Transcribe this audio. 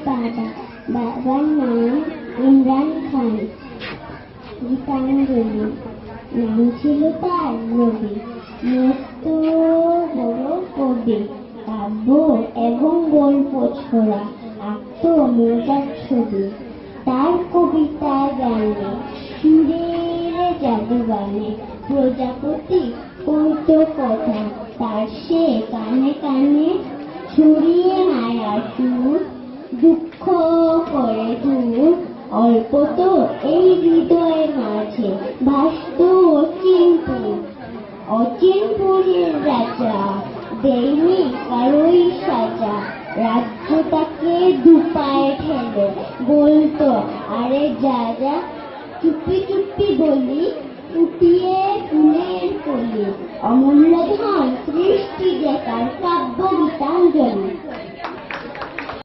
বাবা, বাবার নাম ইমরান খান। গীতাঞ্জলি, নাম ছিল তার রবি। মস্ত বড় কবি, কাব্য এবং গল্প ছড়া আঁকত মজার ছবি। তার কবিতা গানে, সুরের জাদুগানে প্রজাপতি কইত কথা, তার সে কানে কানে ছড়িয়ে মায়ার সুর, দুঃখ করে দূর অল্প তো এই হৃদয়ের মাঝে ভাসত অচিনপুরের রাজা, দেয়নি কারোই সাজা। রাজ্যটাকে দুপায়ে ঠেলে বলতো, আরে যা যা, চুপি চুপি বলি, ফুটিয়ে ফুলের কলি। অমূল্য ধন সৃষ্টি যে তার কাব্য গীতাঞ্জলি।